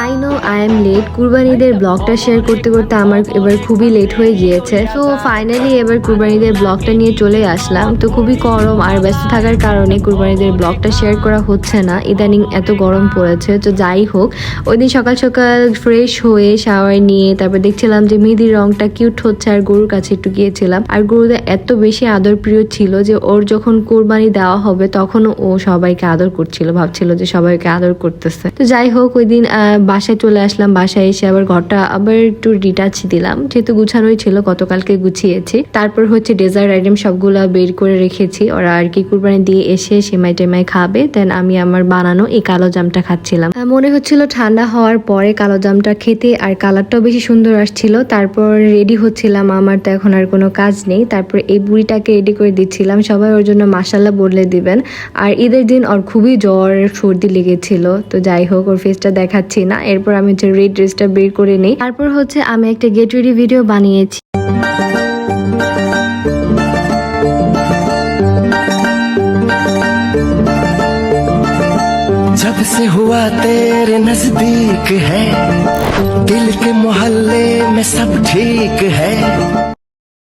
I know I am late. কুরবানিদের ব্লগটা share করতে করতে আমার এবার খুবই লেট হয়ে গিয়েছে। তো ফাইনালি এবার কুরবানিদের ব্লগটা নিয়ে চলে আসলাম। তো খুবই গরম আর ব্যস্ত থাকার কারণে কুরবানিদের ব্লগটা শেয়ার করা হচ্ছে না, ইদানিং এত গরম পড়েছে। তো যাই হোক, ওই দিন সকাল সকাল ফ্রেশ হয়ে শাওয়ার নিয়ে তারপর দেখছিলাম যে মেহেদির রংটা কিউট হচ্ছে আর গরুর কাছে একটু গিয়েছিলাম। আর গরুদের এত বেশি আদর প্রিয় ছিল যে ওর যখন কোরবানি দেওয়া হবে তখনও ও সবাইকে আদর করছিল, ভাবছিল যে সবাইকে আদর করতেছে। তো যাই হোক, ওই দিন বাসায় চলে আসলাম। বাসায় এসে আবার ঘরটা আবার একটু রিটাচ দিলাম, যেহেতু গুছানোই ছিল, গতকালকে গুছিয়েছি। তারপর হচ্ছে ডেজার্ট আইটেম সবগুলা বের করে রেখেছি, ওরা আর কি কুরবানি দিয়ে এসে সেমাই টেমাই খাবে। দেন আমি আমার বানানো এই কালো জামটা খাচ্ছিলাম। মনে হচ্ছিল ঠান্ডা হওয়ার পরে কালো জামটা খেতে, আর কালারটাও বেশি সুন্দর আসছিল। তারপর রেডি হচ্ছিলাম, আমার তো এখন আর কোনো কাজ নেই। তারপর এই বুড়িটাকে রেডি করে দিচ্ছিলাম, সবাই ওর জন্য মাশাআল্লাহ বলে দিবেন। আর ঈদের দিন ওর খুবই জ্বর সর্দি লেগেছিল। তো যাই হোক, ওর ফেসটা দেখাচ্ছি না। এরপর আমি হচ্ছে রেড ড্রেসটা বের করে নিই। তারপর হচ্ছে আমি একটা গেট রেডি ভিডিও বানিয়েছি। जब से हुआ तेरे नजदीक है दिल के मोहल्ले में सब ठीक है।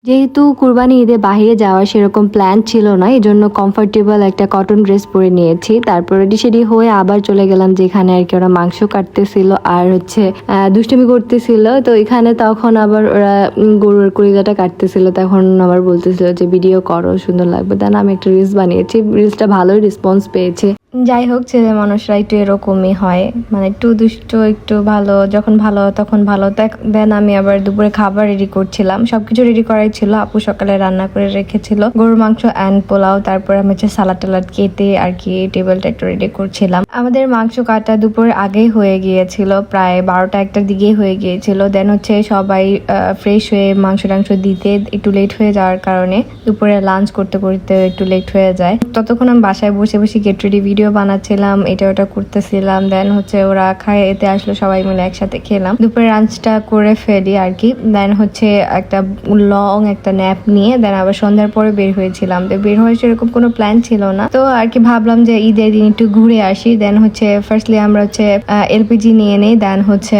যেহেতু কুরবানি ঈদে বাহিরে যাওয়ার সেরকম প্ল্যান ছিল না, এই জন্য কমফোর্টেবল একটা কটন ড্রেস পরে নিয়েছি। তারপর রেডি সেডি হয়ে আবার চলে গেলাম যেখানে আর কি ওরা মাংস কাটতেছিল আর হচ্ছে দুষ্টুমি করতেছিল। তো এখানে তখন আবার ওরা গরুর কলিজাটা কাটতেছিল, তখন আবার বলতেছিল যে ভিডিও করো, সুন্দর লাগবে। দেন আমি একটা রিলস বানিয়েছি, রিলসটা ভালোই রেসপন্স পেয়েছে। যাই হোক, ছেলে মানুষরা একটু এরকমই হয়, মানে একটু দুষ্ট, একটু ভালো, যখন ভালো তখন ভালো। দেন আমি আবার দুপুরে খাবার রেডি করছিলাম, সবকিছু রেডি করাই ছিল। আপু সকালে রান্না করে রেখেছিল গরুর মাংস অ্যান্ড পোলাও। তারপর আমি হচ্ছে সালাদ টালাদ কেটে আর কি টেবিলটা একটু রেডি করছিলাম। আমাদের মাংস কাটা দুপুরে আগেই হয়ে গিয়েছিল, প্রায় 12টা 1টার দিকেই হয়ে গিয়েছিল। দেন হচ্ছে সবাই ফ্রেশ হয়ে মাংস টাংস দিতে একটু লেট হয়ে যাওয়ার কারণে দুপুরে লাঞ্চ করতে করতে একটু লেট হয়ে যায়। ততক্ষণ আমি বাসায় বসে বসে গেট রেডি ভিডিও বানাচ্ছিলাম, এটা ওটা করতেছিলাম। দেন হচ্ছে ওরা খায় এতে আসলো, সবাই মিলে একসাথে খেলাম, দুপুরে লাঞ্চটা করে ফেলি আর কি। দেন হচ্ছে একটা লং একটা ন্যাপ নিয়ে দেন আবার সন্ধ্যার পরে বের হয়েছিলাম। তো বের হয়ে সেরকম কোনো প্ল্যান ছিল না, তো আর কি ভাবলাম যে ঈদের দিন একটু ঘুরে আসি। দেন হচ্ছে ফার্স্টলি আমরা হচ্ছে এলপিজি নিয়ে নেই। দেন হচ্ছে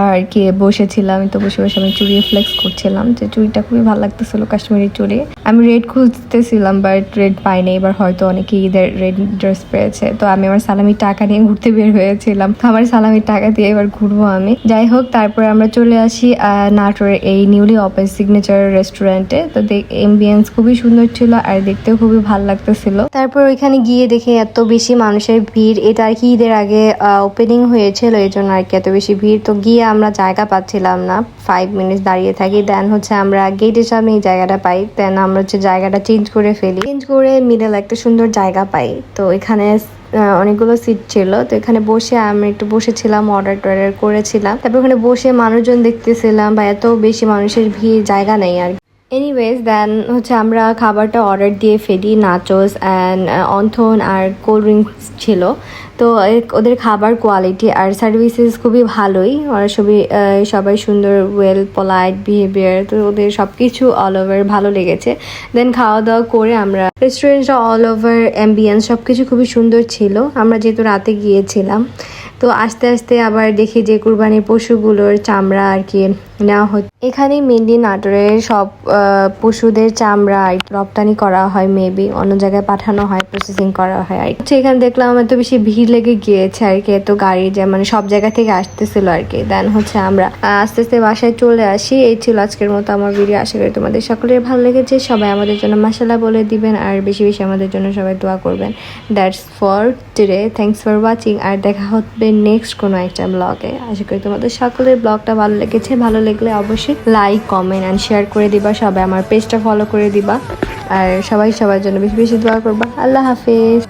আর কি বসেছিলাম, তো বসে বসে আমি চুড়ি ফ্লেক্স করছিলাম, যে চুড়িটা খুবই ভালো লাগতেছিল, কাশ্মীরি চুড়ি। আমি রেড খুঁজতেছিলাম বাট রেড পাইনি, এবার হয়তো অনেকে ঈদের রেড ড্রেস পেয়েছে। তো আমি আমার সালামির টাকা নিয়ে ঘুরতে বের হয়েছিলাম, তো আমার সালামির টাকা দিয়ে এবার ঘুরবো আমি। যাই হোক, তারপরে আমরা চলে আসি নাটোরের এই নিউলি ওপেন সিগনেচার রেস্টুরেন্টে। তো এমবিয়েন্স খুবই সুন্দর ছিল আর দেখতেও খুবই ভালো লাগতেছিল। তারপর ওইখানে গিয়ে দেখে এত বেশি মানুষের ভিড়, এটা আর কি ঈদের আগে ওপেনিং হয়েছিল, এই জন্য আর কি এত বেশি ভিড়। তো গিয়ে আমরা জায়গা পাচ্ছিলাম না, 5 মিনিট দাঁড়িয়ে থাকি। দেন হচ্ছে আমরা গেটের সামনে এই জায়গাটা পাই। দেন আমরা হচ্ছে জায়গাটা চেঞ্জ করে ফেলি, চেঞ্জ করে মিডল একটা সুন্দর জায়গা পাই। তো এখানে অনেকগুলো সিট ছিল, তো এখানে বসে আমি একটু বসেছিলাম, অর্ডার টর্ডার করেছিলাম। তারপর ওখানে বসে মানুষজন দেখতেছিলাম, বা এত বেশি মানুষের ভিড়, জায়গা নেই আর। এনিওয়েজ, দেন হচ্ছে আমরা খাবারটা অর্ডার দিয়ে ফেলি, নাচোস অ্যান্ড অন্থন আর কোল্ড ড্রিঙ্কস ছিল। তো ওদের খাবার কোয়ালিটি আর সার্ভিসেস খুবই ভালোই, ওরা সবাই সুন্দর, ওয়েল পোলাইট বিহেভিয়ার। তো ওদের সব কিছু অল ওভার ভালো লেগেছে। দেন খাওয়া দাওয়া করে আমরা রেস্টুরেন্টটা অল ওভার অ্যাম্বিয়েন্স সব কিছু খুবই সুন্দর ছিল। আমরা যেহেতু রাতে গিয়েছিলাম, তো আস্তে আস্তে আবার দেখি যে কুরবানির পশুগুলোর চামড়া আর কি নেওয়া হচ্ছে। এখানে মেনলি নাটোরের সব পশুদের চামড়া রপ্তানি করা হয়, মেবি অন্য জায়গায় পাঠানো হয়, প্রসেসিং করা হয় আর কি। এখানে দেখলাম এত বেশি ভিড় লেগে গিয়েছে আর কি, এত গাড়ি যে মানে সব জায়গা থেকে আসতেছিল আর কি। দেন হচ্ছে আমরা আস্তে আস্তে বাসায় চলে আসি। এই ছিল আজকের মতো আমার ভিডিও, আশা করি তোমাদের সকলের ভালো লেগেছে। সবাই আমাদের জন্য মাশাআল্লাহ বলে দিবেন আর বেশি বেশি আমাদের জন্য সবাই দোয়া করবেন। That's for today, thanks for watching. আর দেখা হবে নেক্সট কোনো একটা ব্লগে। আশা করি তোমাদের সকলের ব্লগটা ভালো লেগেছে। ভালো লাগলে অবশ্যই লাইক, কমেন্ট অ্যান্ড শেয়ার করে দিবা। সবাই আমার পেজটা ফলো করে দিবা আর সবাই সবার জন্য বেশি বেশি দোয়া করবা। আল্লাহ হাফেজ।